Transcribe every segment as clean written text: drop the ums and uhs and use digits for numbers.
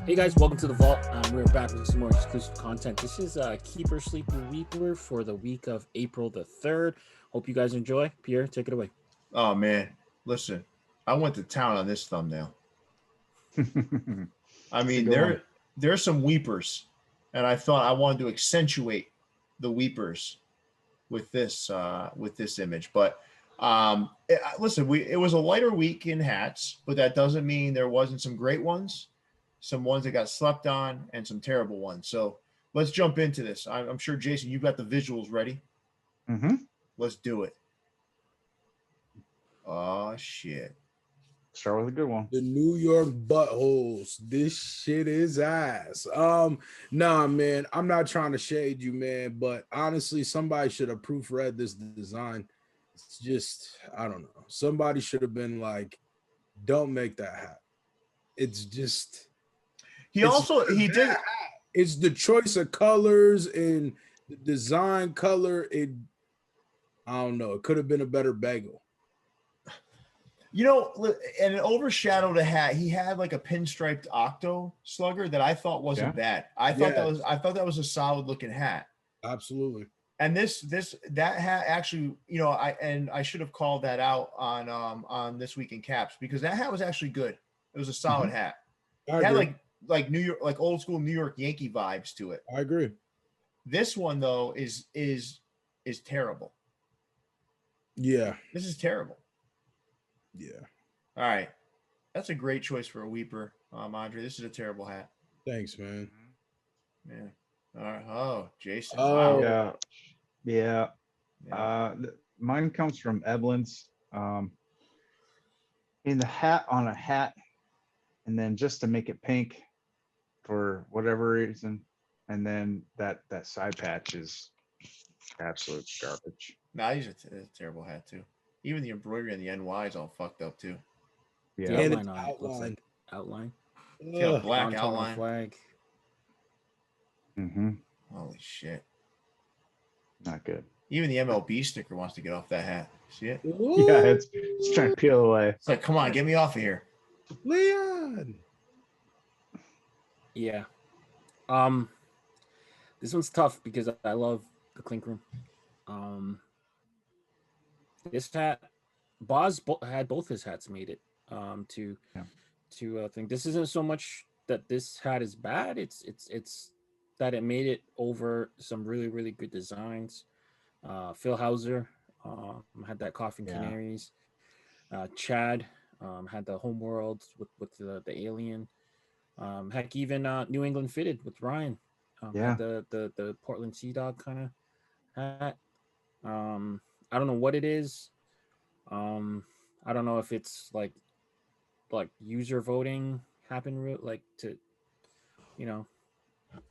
Hey guys, welcome to the Vault. We're back with some more exclusive content. This is Keeper Sleeper Weeper for the week of April the 3rd. Hope you guys enjoy. Pierre, take it away. Oh man, listen, I went to town on this thumbnail. I mean, there's some weepers, and I thought I wanted to accentuate the weepers with this image. But listen, it was a lighter week in hats, but that doesn't mean there wasn't some great ones, some ones that got slept on, and some terrible ones. So let's jump into this. I'm sure Jason, you've got the visuals ready. Mm-hmm. Let's do it. Oh shit. Start with a good one. The New York buttholes. This shit is ass. Nah, man. I'm not trying to shade you, man, but honestly, somebody should have proofread this design. It's just, I don't know. Somebody should have been like, don't make that hat. It's just He did. It's the choice of colors and the design color. I don't know. It could have been a better bagel. You know, and it overshadowed a hat. He had like a pinstriped octo slugger that I thought wasn't bad. I thought that was a solid looking hat. Absolutely. And that hat actually, you know, I should have called that out on This Week in Caps, because that hat was actually good. It was a solid hat. It had like New York, like old school New York Yankee vibes to it. I agree. This one though is terrible. Yeah. This is terrible. Yeah. All right. That's a great choice for a weeper, Andre. This is a terrible hat. Thanks, man. Yeah. All right. Oh, Jason. Oh, wow. Yeah. Mine comes from Eblin's. In the hat on a hat, and then just to make it pink for whatever reason, and then that side patch is absolute garbage. Nah, he's a terrible hat too. Even the embroidery on the NY is all fucked up too. Yeah, and outline it's on it. Looks like outline. outline. It's got a black Montana outline. flag. Mm-hmm. Holy shit. Not good. Even the MLB sticker wants to get off that hat. See it? Ooh, Yeah, it's trying to peel away. It's like, come on, get me off of here. Leon. Yeah. This one's tough because I love the Clink Room. This hat, Boz had both his hats made it. To think this isn't so much that this hat is bad. It's that it made it over some really, really good designs. Phil Hauser had that Coffin Canaries. Chad had the Homeworld with the alien. Heck, even New England Fitted with Ryan. Had the Portland Sea Dog kind of hat. I don't know what it is. I don't know if it's like user voting happened like to, you know,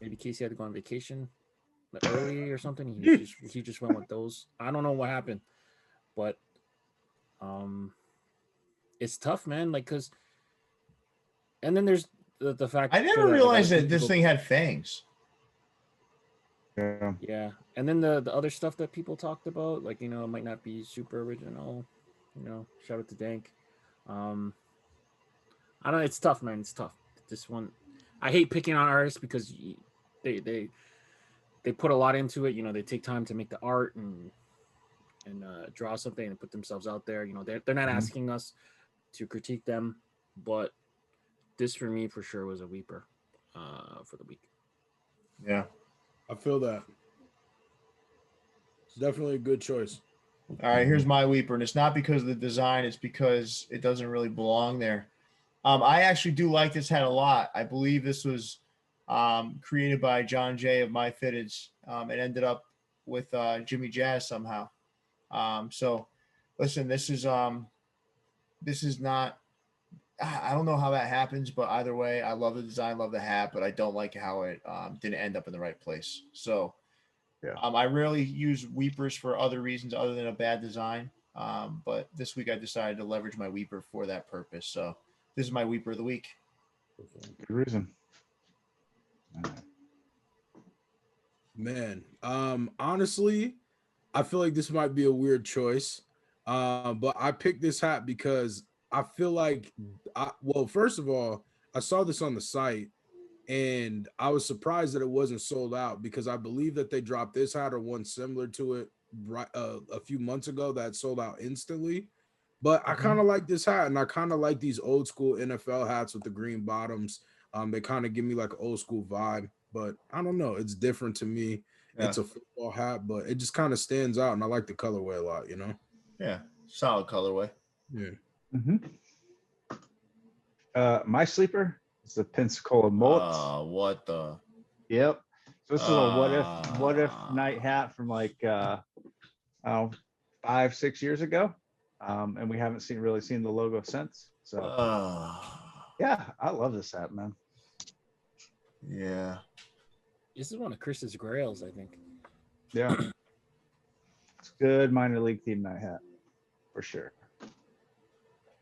maybe Casey had to go on vacation early or something. He just went with those. I don't know what happened, but it's tough, man. Like, cause, and then there's the fact I never realized that this thing had fangs. Yeah, and then the other stuff that people talked about, like, you know, it might not be super original. You know, shout out to Dank. I don't know. It's tough, man. It's tough. This one, I hate picking on artists because they put a lot into it. You know, they take time to make the art and draw something and put themselves out there. You know, they're not asking us to critique them, but this for me for sure was a weeper for the week. Yeah, I feel that. It's definitely a good choice. All right, here's my weeper, and it's not because of the design, it's because it doesn't really belong there. I actually do like this hat a lot. I believe this was created by John Jay of My Fitteds. It ended up with Jimmy Jazz somehow. So listen, this is not, I don't know how that happens, but either way, I love the design, love the hat, but I don't like how it didn't end up in the right place. So I rarely use weepers for other reasons other than a bad design. But this week I decided to leverage my weeper for that purpose. So this is my weeper of the week. Good reason. Man, honestly, I feel like this might be a weird choice. But I picked this hat because I feel like, well, first of all, I saw this on the site and I was surprised that it wasn't sold out because I believe that they dropped this hat or one similar to it right a few months ago that sold out instantly. But I kind of like this hat, and I kind of like these old school NFL hats with the green bottoms. They kind of give me like an old school vibe, but I don't know. It's different to me. Yeah. It's a football hat, but it just kind of stands out, and I like the colorway a lot, you know? Yeah, solid colorway. Yeah. My sleeper is the Pensacola Mullets. What the? Yep. So this is a what if night hat from like 5-6 years ago. And we haven't really seen the logo since. So yeah, I love this hat, man. Yeah. This is one of Chris's grails, I think. Yeah. It's good minor league team night hat for sure.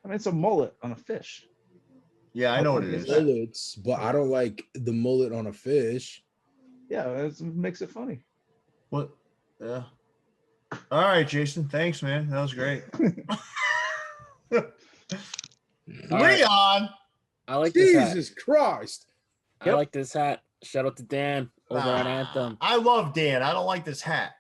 I mean, it's a mullet on a fish. Yeah, I know what it is. Mullets, but I don't like the mullet on a fish. Yeah, it makes it funny. What? Yeah. All right, Jason. Thanks, man. That was great. Leon. I like this hat. Jesus Christ. I like this hat. Shout out to Dan over at Anthem. I love Dan. I don't like this hat.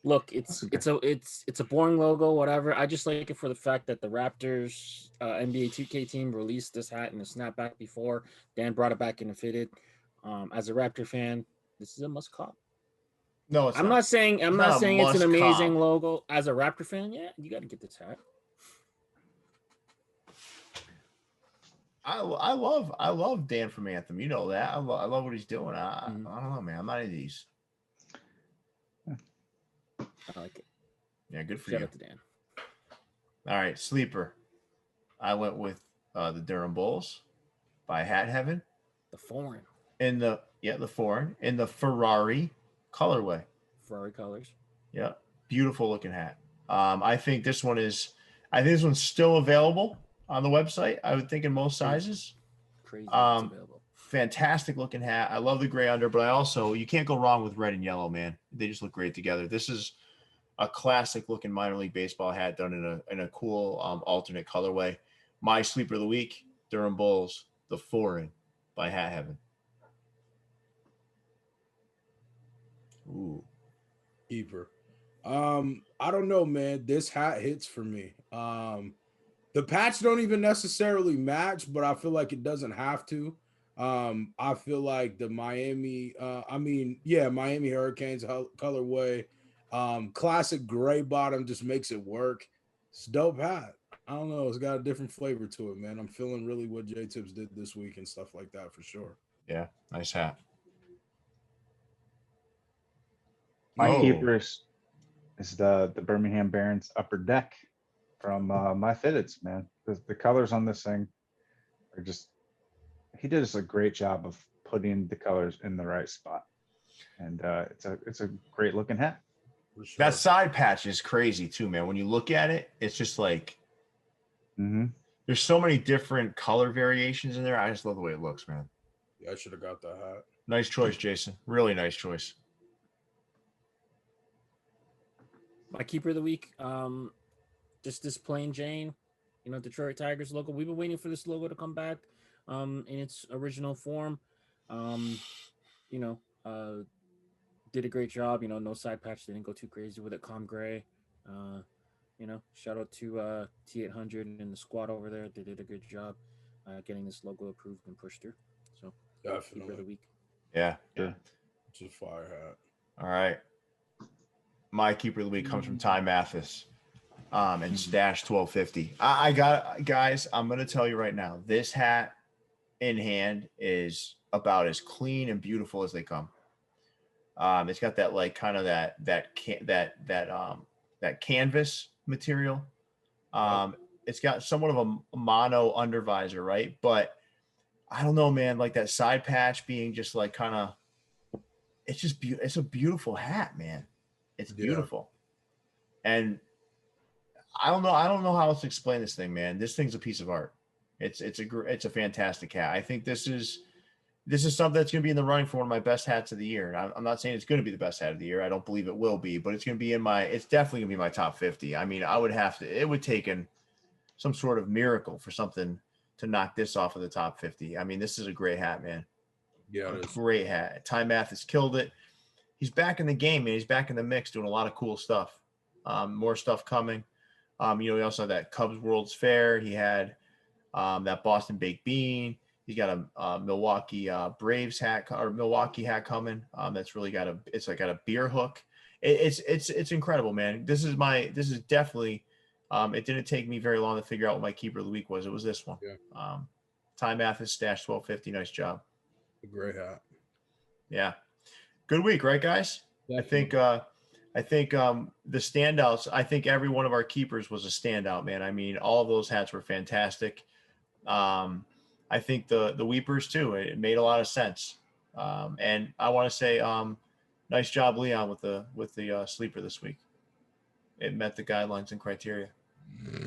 Look, it's a boring logo, whatever. I just like it for the fact that the Raptors NBA 2K team released this hat in a snapback before. Dan brought it back in a fitted. As a Raptor fan, this is a must cop. No, it's I'm not saying it's an amazing cop. logo. As a Raptor fan, yeah, you got to get this hat. I love Dan from Anthem. You know that. I love what he's doing. I don't know, man. I'm not into these. I like it. Yeah, good for Shout you. out to Dan. All right, sleeper. I went with the Durham Bulls by Hat Heaven. The foreign. The foreign in the Ferrari colorway. Ferrari colors. Yeah, beautiful looking hat. I think this one's still available on the website. I would think in most sizes. Crazy. It's available. Fantastic looking hat. I love the gray under, but you can't go wrong with red and yellow, man. They just look great together. This is a classic looking minor league baseball hat done in a cool alternate colorway. My sleeper of the week, Durham Bulls, the foreign by Hat Heaven. Ooh. Keeper. I don't know, man. This hat hits for me. The patch don't even necessarily match, but I feel like it doesn't have to. I feel like the Miami Hurricanes colorway, classic gray bottom just makes it work. It's a dope hat. I don't know. It's got a different flavor to it, man. I'm feeling really what J-Tips did this week and stuff like that for sure. Yeah, nice hat. My keepers is the Birmingham Barons upper deck from my fitteds, man. The colors on this thing are just, he did us a great job of putting the colors in the right spot. And it's a great looking hat. For sure. That side patch is crazy too, man. When you look at it, it's just like there's so many different color variations in there. I just love the way it looks, man. Yeah, I should have got that hat. Nice choice, Jason. Really nice choice. My keeper of the week, just this plain Jane, Detroit Tigers logo. We've been waiting for this logo to come back in its original form. Did a great job. No side patch. Didn't go too crazy with it. Calm gray. Shout out to T800 and the squad over there. They did a good job getting this logo approved and pushed through. So definitely keeper of the week. Yeah. It's a fire hat. All right. My keeper of the week comes from Ty Mathis and Stash 1250. I got, guys, I'm going to tell you right now, this hat in hand is about as clean and beautiful as they come. It's got that like kind of that canvas material. It's got somewhat of a mono undervisor, right? But I don't know, man, like that side patch being just like kind of, it's a beautiful hat, man. It's beautiful. And I don't know how else to explain this thing, man. This thing's a piece of art. It's a fantastic hat. I think this is something that's going to be in the running for one of my best hats of the year. And I'm not saying it's going to be the best hat of the year. I don't believe it will be, but it's going to be it's definitely going to be my top 50. I mean, it would take some sort of miracle for something to knock this off of the top 50. I mean, this is a great hat, man. Yeah, A it is. great hat. Ty Mathis killed it. He's back in the game, man. He's back in the mix, doing a lot of cool stuff. More stuff coming. He also had that Cubs World's Fair. He had that Boston Baked Bean. He's got a Milwaukee Braves hat or Milwaukee hat coming. That's really got a beer hook. It's incredible, man. This is definitely. It didn't take me very long to figure out what my keeper of the week was. It was this one. Yeah. Ty Mathis stash 1250. Nice job. A great hat. Yeah, good week, right, guys? Definitely. I think the standouts. I think every one of our keepers was a standout, man. I mean, all of those hats were fantastic. I think the weepers too. It made a lot of sense. And I want to say, nice job, Leon, with the sleeper this week. It met the guidelines and criteria.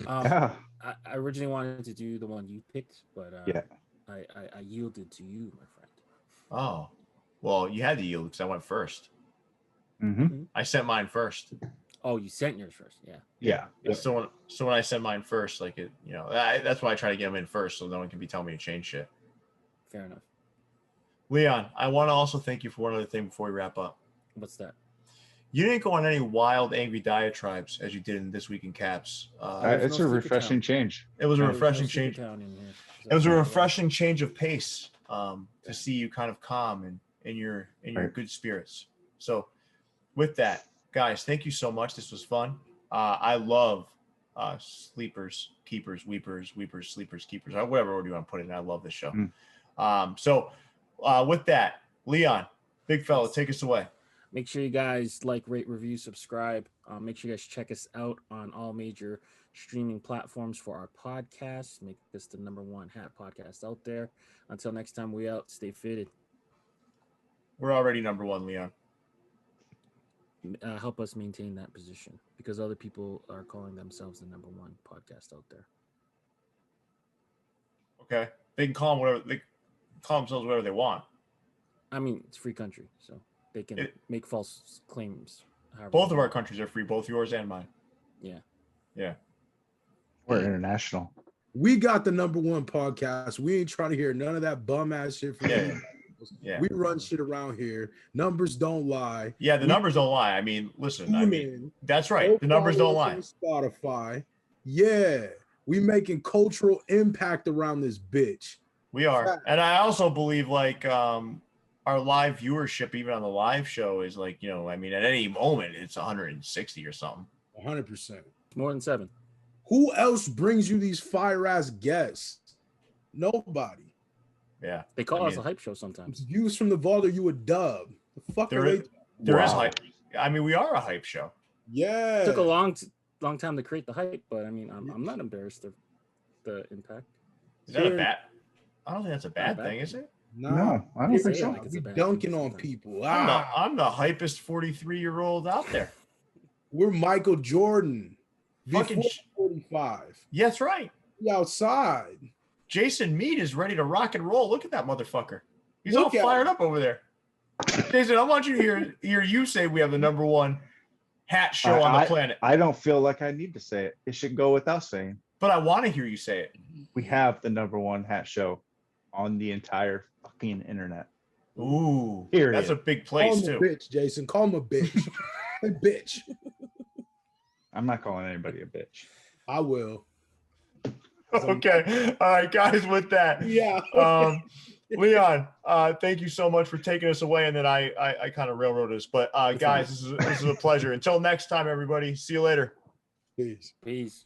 Yeah. I originally wanted to do the one you picked, but Yeah. I yielded to you, my friend. Oh, well, you had to yield because I went first. Mm-hmm. I sent mine first. Oh, you sent yours first. Yeah. Yeah. Yeah. So when I sent mine first, like it, that's why I try to get them in first, so no one can be telling me to change shit. Fair enough. Leon, I want to also thank you for one other thing before we wrap up. What's that? You didn't go on any wild, angry diatribes as you did in This Week in Caps. It's a refreshing change. It was a There's no refreshing Super change. Town in here. It was a refreshing change of pace to see you kind of calm and in your Right. good spirits. So with that, guys, thank you so much. This was fun. I love sleepers, keepers, weepers, sleepers, keepers, whatever order you want to put it in. I love this show. So with that, Leon, big fella, take us away. Make sure you guys like, rate, review, subscribe. Make sure you guys check us out on all major streaming platforms for our podcast. Make this the #1 hat podcast out there. Until next time, we out. Stay fitted. We're already #1, Leon. Help us maintain that position because other people are calling themselves the #1 podcast out there. Okay, they can call them whatever they call themselves, whatever they want. I mean, it's a free country, so they can make false claims. Both of our countries are free, both yours and mine. Yeah. Yeah. We're international. We got the #1 podcast. We ain't trying to hear none of that bum ass shit from you. Yeah. We run shit around here. Numbers don't lie. Yeah, the numbers don't lie. I mean, listen, I mean, Tune that's in. right. The numbers don't lie. Spotify. Yeah. We making cultural impact around this bitch. We are. And I also believe like our live viewership, even on the live show, is like, I mean, at any moment it's 160 or something. 100%. More than 7. Who else brings you these fire ass guests? Nobody. Yeah. They call us a hype show sometimes. Views from the vault, are you a dub? The fuck are they? There is hype. I mean, we are a hype show. Yeah. It took a long time to create the hype, but I mean, I'm not embarrassed of the impact. Is that a bad? I don't think that's a bad thing, is it? No, I don't think so. Like it's a We bad dunking thing on sometimes. people. I'm the hypest 43-year-old out there. We're Michael Jordan. Fucking Before 45. Yeah, that's right. We outside. Jason Mead is ready to rock and roll. Look at that motherfucker. He's all Look at fired up over there. Jason, I want you to hear you say we have the #1 hat show on the planet. I don't feel like I need to say it. It should go without saying. But I want to hear you say it. We have the #1 hat show on the entire fucking internet. Ooh, Period. that's a big Call place him a too. bitch, Jason. Call him a bitch. A bitch. I'm not calling anybody a bitch. I will. Okay, all right, guys. With that, Yeah. Leon, thank you so much for taking us away. And then I kind of railroaded us, but guys, this is a pleasure. Until next time, everybody. See you later. Peace. Peace.